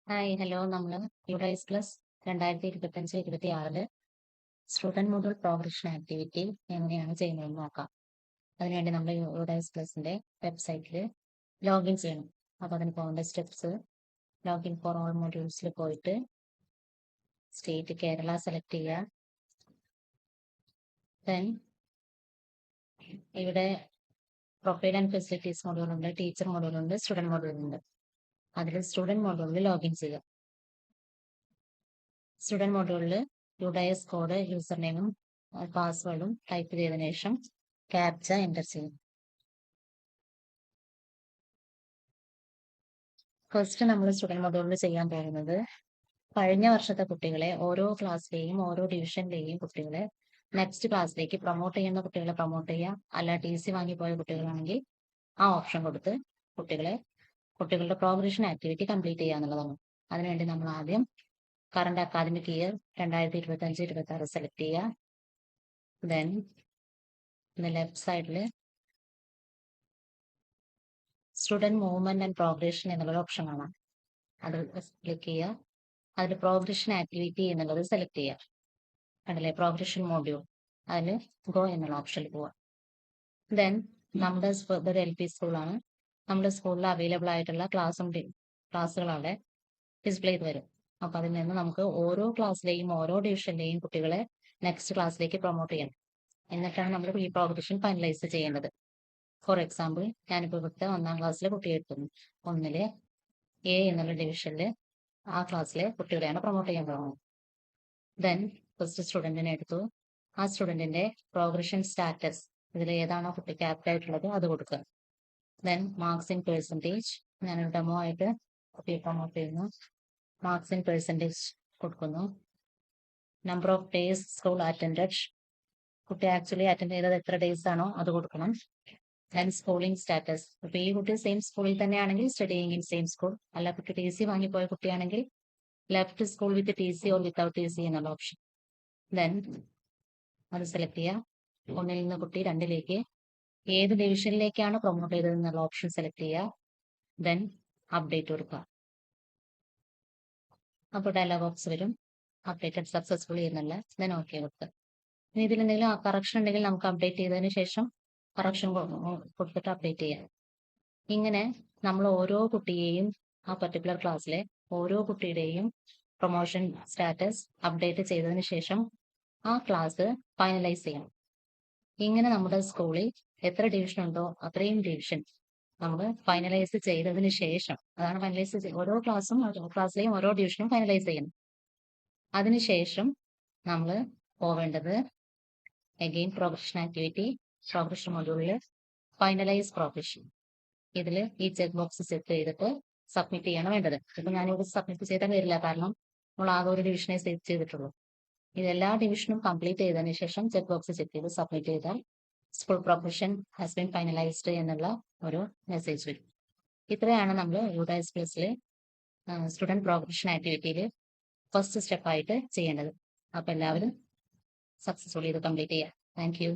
Hi hello നമ്മൾ UDISE plus 2025-26 student model progression activity എങ്ങനെയാണ് ചെയ്യുന്നതെന്ന് നോക്കാം. അതിനുവേണ്ടി നമ്മൾ യുഡൈസ് പ്ലസിൻ്റെ വെബ്സൈറ്റിൽ ലോഗിൻ ചെയ്യണം. അപ്പോൾ അതിന് പോകേണ്ട സ്റ്റെപ്സ്, ലോഗിൻ ഫോർ ഓൾ മോഡ്യൂൾസിൽ പോയിട്ട് സ്റ്റേറ്റ് കേരള സെലക്ട് ചെയ്യുക. ദെൻ ഇവിടെ പ്രൊഫൈൽ ആൻഡ് ഫെസിലിറ്റീസ് മോഡ്യൂളുണ്ട്, ടീച്ചർ മോഡ്യൂളുണ്ട്, സ്റ്റുഡൻറ് മോഡ്യൂളുണ്ട്. അതിൽ സ്റ്റുഡൻറ് മോഡ്യൂളിൽ ലോഗിൻ ചെയ്യുക. സ്റ്റുഡൻറ് മോഡ്യൂളിൽ യുഡൈസ് കോഡ്, യൂസർ നെയിമും പാസ്വേഡും ടൈപ്പ് ചെയ്തതിനു ശേഷം ക്യാപ്ച എൻ്റർ ചെയ്യും. ഫസ്റ്റ് നമ്മൾ സ്റ്റുഡൻറ് മോഡ്യൂളിൽ ചെയ്യാൻ പോകുന്നത് കഴിഞ്ഞ വർഷത്തെ കുട്ടികളെ ഓരോ ക്ലാസ്സിലെയും ഓരോ ഡിവിഷനിലെയും കുട്ടികളെ നെക്സ്റ്റ് ക്ലാസ്സിലേക്ക് പ്രൊമോട്ട് ചെയ്യുന്ന കുട്ടികളെ പ്രൊമോട്ട് ചെയ്യുക. അല്ല TC വാങ്ങിപ്പോയ കുട്ടികളാണെങ്കിൽ ആ ഓപ്ഷൻ കൊടുത്ത് കുട്ടികളുടെ പ്രോഗ്രഷൻ ആക്ടിവിറ്റി കംപ്ലീറ്റ് ചെയ്യുക എന്നുള്ളതാണ്. അതിനുവേണ്ടി നമ്മൾ ആദ്യം കറണ്ട് അക്കാദമിക് ഇയർ 2025-26 സെലക്ട് ചെയ്യുക. ദെൻ ലെഫ്റ്റ് സൈഡിൽ സ്റ്റുഡൻറ് മൂവ്മെന്റ് ആൻഡ് പ്രോഗ്രഷൻ എന്നുള്ള ഓപ്ഷൻ കാണാം. അത് ക്ലിക്ക് ചെയ്യുക. അതിൽ പ്രോഗ്രഷൻ ആക്ടിവിറ്റി എന്നുള്ളത് സെലക്ട് ചെയ്യുക. കണ്ടില്ലേ, പ്രോഗ്രഷൻ മോഡ്യൂൾ. അതിൽ ഗോ എന്നുള്ള ഓപ്ഷനിൽ പോവുക. ദെൻ നമ്മുടെ ഫർദർ LP സ്കൂളാണ്. നമ്മുടെ സ്കൂളിൽ അവൈലബിൾ ആയിട്ടുള്ള ക്ലാസ്സുകൾ അവിടെ ഡിസ്പ്ലേ ചെയ്ത് വരും. അപ്പോൾ അതിൽ നിന്ന് നമുക്ക് ഓരോ ക്ലാസ്സിലെയും ഓരോ ഡിവിഷനിലെയും കുട്ടികളെ നെക്സ്റ്റ് ക്ലാസ്സിലേക്ക് പ്രൊമോട്ട് ചെയ്യണം. എന്നിട്ടാണ് നമ്മൾ ഈ പ്രോഗ്രഷൻ ഫൈനലൈസ് ചെയ്യേണ്ടത്. ഫോർ എക്സാമ്പിൾ, ഞാനിപ്പോൾ ഇവിടുത്തെ 1ാം ക്ലാസ്സിലെ കുട്ടിയെ എടുക്കുന്നു. 1 A എന്നുള്ള ഡിവിഷനിൽ ആ ക്ലാസ്സിലെ കുട്ടികളെയാണ് പ്രൊമോട്ട് ചെയ്യാൻ പോകുന്നത്. ദെൻ ഫസ്റ്റ് സ്റ്റുഡൻറ്റിനെ എടുത്തു. ആ സ്റ്റുഡൻറ്റിൻ്റെ പ്രോഗ്രഷൻ സ്റ്റാറ്റസ്, ഇതിൽ ഏതാണോ കുട്ടി ക്യാപ്റ്റ് ആയിട്ടുള്ളത് അത് കൊടുക്കുക. ദെൻ മാർക്സ് ഇൻ പെർസെൻറ്റേജ്, ഞാനൊരു ഡെമോ ആയിട്ട് കുട്ടിയെ പ്രൊമോട്ട് ചെയ്യുന്നു. മാർക്സ് ഇൻ പെർസെൻറ്റേജ് കൊടുക്കുന്നു. Number of days school attended, കുട്ടി ആക്ച്വലി അറ്റൻഡ് ചെയ്തത് എത്ര ഡേയ്സ് ആണോ അത് കൊടുക്കണം. ആൻഡ് സ്കൂളിംഗ് സ്റ്റാറ്റസ്, ഇപ്പൊ ഈ കുട്ടി സെയിം സ്കൂളിൽ തന്നെയാണെങ്കിൽ സ്റ്റഡിയിങ് ഇൻ സെയിം സ്കൂൾ, അല്ല കുട്ടി TC വാങ്ങിപ്പോയ കുട്ടിയാണെങ്കിൽ left school with TC or without TC എന്നുള്ള ഓപ്ഷൻ. ദെൻ അത് സെലക്ട് ചെയ്യുക. 1ൽ നിന്ന് കുട്ടി 2ലേക്ക് ഏത് ഡിവിഷനിലേക്കാണ് പ്രൊമോട്ട് ചെയ്തത് എന്നുള്ള ഓപ്ഷൻ സെലക്ട് ചെയ്യുക. ദെൻ അപ്ഡേറ്റ് കൊടുക്കുക. അപ്പോൾ ഡയലോഗ് ബോക്സ് വരും, അപ്ഡേറ്റഡ് സക്സസ്ഫുള്ളി എന്നല്ല. ദെൻ ഓക്കെ കൊടുക്കുക. ഇനി ഇതിൽ എന്തെങ്കിലും കറക്ഷൻ ഉണ്ടെങ്കിൽ നമുക്ക് അപ്ഡേറ്റ് ചെയ്തതിന് ശേഷം കറക്ഷൻ കൊടുത്തിട്ട് അപ്ഡേറ്റ് ചെയ്യാം. ഇങ്ങനെ നമ്മൾ ഓരോ കുട്ടിയെയും ആ പർട്ടിക്കുലർ ക്ലാസ്സിലെ ഓരോ കുട്ടിയുടെയും പ്രൊമോഷൻ സ്റ്റാറ്റസ് അപ്ഡേറ്റ് ചെയ്തതിന് ശേഷം ആ ക്ലാസ് ഫൈനലൈസ് ചെയ്യണം. ഇങ്ങനെ നമ്മുടെ സ്കൂളിൽ എത്ര ഡിവിഷൻ ഉണ്ടോ അത്രയും ഡിവിഷൻ നമ്മൾ ഫൈനലൈസ് ചെയ്തതിന് ശേഷം, അതാണ് ഫൈനലൈസ്, ഓരോ ക്ലാസ്സിലെയും ഓരോ ഡിവിഷനും ഫൈനലൈസ് ചെയ്യണം. അതിനുശേഷം നമ്മൾ പോവേണ്ടത് അഗെയിൻ പ്രോഗ്രഷൻ ആക്ടിവിറ്റി, പ്രോഗ്രഷൻ മൊഡ്യൂളിൽ ഫൈനലൈസ് പ്രോഗ്രഷൻ. ഇതിൽ ഈ ചെക്ക് ബോക്സ് സെറ്റ് ചെയ്തിട്ട് സബ്മിറ്റ് ചെയ്യാണ് വേണ്ടത്. ഇപ്പൊ ഞാനിവിടെ സബ്മിറ്റ് ചെയ്താൽ വരില്ല, കാരണം നമ്മൾ ആകെ ഒരു ഡിവിഷനെ സെറ്റ് ചെയ്തിട്ടുള്ളൂ. ഇതെല്ലാ ഡിവിഷനും കംപ്ലീറ്റ് ചെയ്തതിനു ശേഷം ചെക്ക് ബോക്സ് ചെക്ക് ചെയ്ത് സബ്മിറ്റ് ചെയ്താൽ school progression has been finalised എന്നുള്ള ഒരു മെസ്സേജ് വരും. ഇത്രയാണ് നമ്മൾ യുഡൈസ് പ്ലസിൽ സ്റ്റുഡൻറ് പ്രോഗ്രഷൻ ആക്ടിവിറ്റിയിൽ ഫസ്റ്റ് സ്റ്റെപ്പായിട്ട് ചെയ്യേണ്ടത്. അപ്പോൾ എല്ലാവരും സക്സസ്ഫുള്ളി ഇത് കംപ്ലീറ്റ് ചെയ്യുക. Thank you.